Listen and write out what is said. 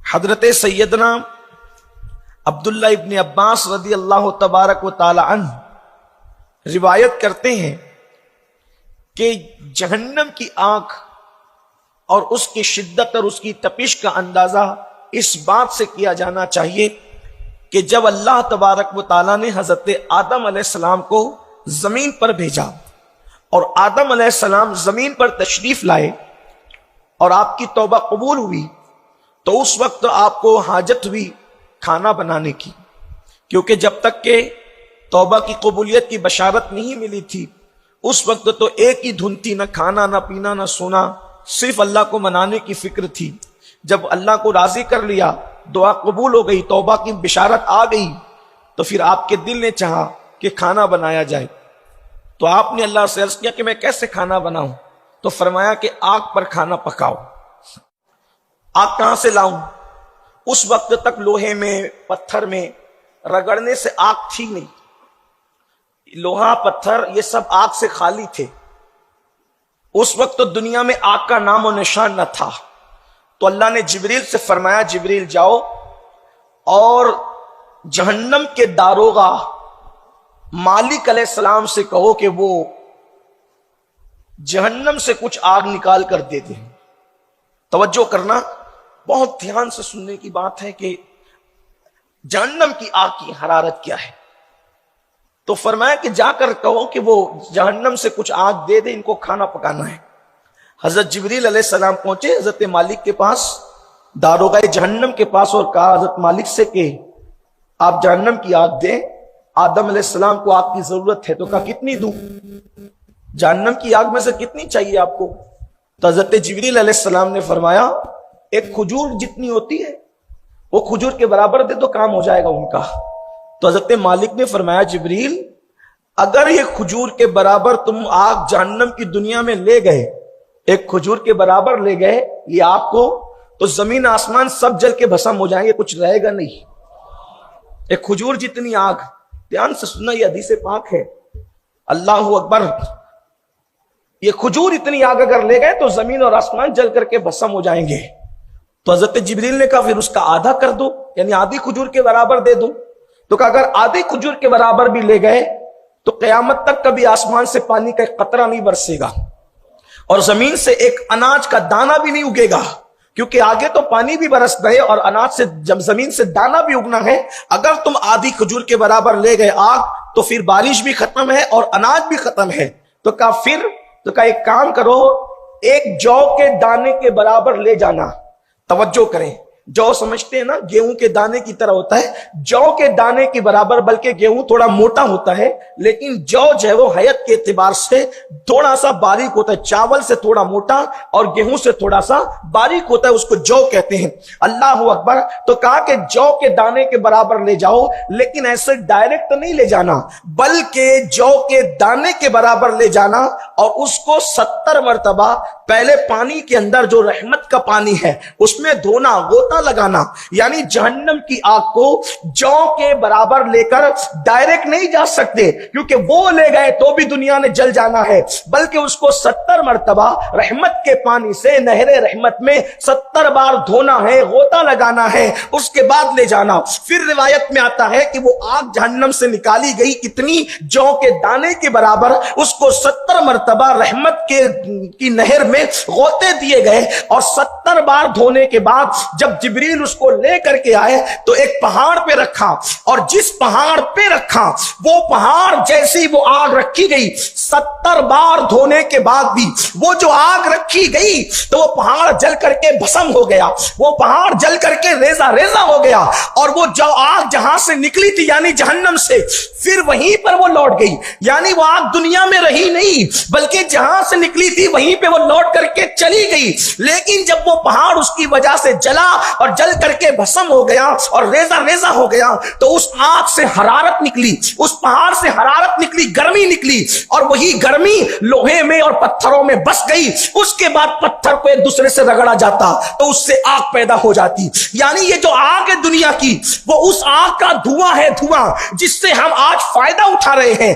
حضرت سیدنا عبداللہ ابن عباس رضی اللہ تبارک و تعالی عنہ روایت کرتے ہیں کہ جہنم کی آگ اور اس کی شدت اور اس کی تپش کا اندازہ اس بات سے کیا جانا چاہیے کہ جب اللہ تبارک و تعالی نے حضرت آدم علیہ السلام کو زمین پر بھیجا اور آدم علیہ السلام زمین پر تشریف لائے اور آپ کی توبہ قبول ہوئی تو اس وقت آپ کو حاجت ہوئی کھانا بنانے کی، کیونکہ جب تک کہ توبہ کی قبولیت کی بشارت نہیں ملی تھی اس وقت تو ایک ہی دھن تھی، نہ کھانا نہ پینا نہ سونا، صرف اللہ کو منانے کی فکر تھی۔ جب اللہ کو راضی کر لیا، دعا قبول ہو گئی، توبہ کی بشارت آ گئی، تو پھر آپ کے دل نے چاہا کہ کھانا بنایا جائے۔ تو آپ نے اللہ سے عرض کیا کہ میں کیسے کھانا بناؤں؟ تو فرمایا کہ آگ پر کھانا پکاؤ۔ آگ کہاں سے لاؤں؟ اس وقت تک لوہے میں پتھر میں رگڑنے سے آگ تھی نہیں، لوہا پتھر یہ سب آگ سے خالی تھے۔ اس وقت تو دنیا میں آگ کا نام و نشان نہ تھا۔ تو اللہ نے جبریل سے فرمایا جبریل جاؤ اور جہنم کے داروغہ مالک علیہ السلام سے کہو کہ وہ جہنم سے کچھ آگ نکال کر دے دیں۔ توجہ کرنا، بہت دھیان سے سننے کی بات ہے کہ جہنم کی آگ کی حرارت کیا ہے۔ تو فرمایا کہ جا کر کہو کہ وہ جہنم سے کچھ آگ دے دے، ان کو کھانا پکانا ہے۔ حضرت جبریل علیہ السلام پہنچے حضرت مالک کے پاس، داروغہ جہنم کے پاس، اور کہا حضرت مالک سے کہ آپ جہنم کی آگ دیں، آدم علیہ السلام کو آگ کی ضرورت ہے۔ تو کہا کتنی دوں؟ جہنم کی آگ میں سے کتنی چاہیے آپ کو؟ تو حضرت جبریل علیہ السلام نے فرمایا ایک کھجور جتنی ہوتی ہے وہ کھجور کے برابر دے تو کام ہو جائے گا ان کا۔ تو حضرت مالک نے فرمایا جبریل اگر یہ کھجور کے برابر تم آگ جہنم کی دنیا میں لے گئے، ایک کھجور کے برابر لے گئے یہ آگ کو، تو زمین آسمان سب جل کے بھسم ہو جائیں گے، کچھ رہے گا نہیں۔ ایک کھجور جتنی آگ، دھیان سے سننا، یہ حدیث پاک ہے، اللہ اکبر۔ یہ کھجور اتنی آگ اگر لے گئے تو زمین اور آسمان جل کر کے بھسم ہو جائیں گے۔ تو حضرت جبریل نے کہا پھر اس کا آدھا کر دو، یعنی آدھی کھجور کے برابر دے دو۔ تو کہا اگر آدھی کھجور کے برابر بھی لے گئے تو قیامت تک کبھی آسمان سے پانی کا ایک قطرہ نہیں برسے گا اور زمین سے ایک اناج کا دانہ بھی نہیں اگے گا، کیونکہ آگے تو پانی بھی برسنا ہے اور اناج سے جب زمین سے دانہ بھی اگنا ہے۔ اگر تم آدھی کھجور کے برابر لے گئے آگ تو پھر بارش بھی ختم ہے اور اناج بھی ختم ہے۔ تو کہا ایک کام کرو، ایک جو کے دانے کے برابر لے جانا۔ توجہ کریں، جو سمجھتے ہیں نا گیہوں کے دانے کی طرح ہوتا ہے، جو کے دانے کے برابر، بلکہ گیہوں تھوڑا موٹا ہوتا ہے لیکن جو ہے وہ حیت کے اعتبار سے تھوڑا سا باریک ہوتا ہے، چاول سے تھوڑا موٹا اور گیہوں سے تھوڑا سا باریک ہوتا ہے، اس کو جو کہتے ہیں۔ اللہ اکبر۔ تو کہا کہ جو کے دانے کے برابر لے جاؤ، لیکن ایسے ڈائریکٹ نہیں لے جانا بلکہ جو کے دانے کے برابر لے جانا اور اس کو 70 مرتبہ پہلے پانی کے اندر جو رحمت کا پانی ہے اس میں دھونا، غوطہ لگانا، یعنی جہنم کی آگ کو جو کے برابر لے کر ڈائریکٹ نہیں جا سکتے، کیونکہ وہ لے گئے تو بھی دنیا نے جل جانا ہے، بلکہ اس کو 70 مرتبہ رحمت کے پانی سے نہر رحمت میں 70 بار دھونا ہے، غوطہ لگانا ہے، اس کے بعد لے جانا۔ پھر روایت میں آتا ہے کہ وہ آگ جہنم سے نکالی گئی کتنی؟ جو کے دانے کے برابر، اس کو 70 مرتبہ رحمت کی نہر میں غوطے دیے گئے اور 70 بار دھونے کے بعد جب جبریل اس کو لے کر کے آئے تو ایک پہاڑ پہ رکھا، اور جس پہاڑ پہ رکھا وہ پہاڑ جیسی وہ آگ رکھی گئی، 70 بار دھونے کے بعد بھی وہ جو آگ رکھی گئی تو وہ پہاڑ جل کر کے بھسم ہو گیا، وہ پہاڑ جل کر کے ریزہ ریزہ ہو گیا، اور وہ جو آگ جہاں سے نکلی تھی یعنی جہنم سے پھر وہیں پر وہ لوٹ گئی، یعنی وہ آگ دنیا میں رہی نہیں بلکہ جہاں سے نکلی تھی وہیں پہ وہ لوٹ کر کے چلی گئی۔ لیکن جب وہ پہاڑ اس کی وجہ سے جلا اور جل کر کے بھسم ہو گیا اور ریزہ ریزہ ہو گیا تو اس آگ سے حرارت نکلی، اس پہاڑ سے حرارت نکلی، گرمی نکلی، اور وہی گرمی لوہے میں اور پتھروں میں بس گئی۔ اس کے بعد پتھر کو ایک دوسرے سے رگڑا جاتا تو اس سے آگ پیدا ہو جاتی۔ یعنی یہ جو آگ ہے دنیا کی وہ اس آگ کا دھواں ہے، دھواں جس سے ہم آج فائدہ اٹھا رہے ہیں۔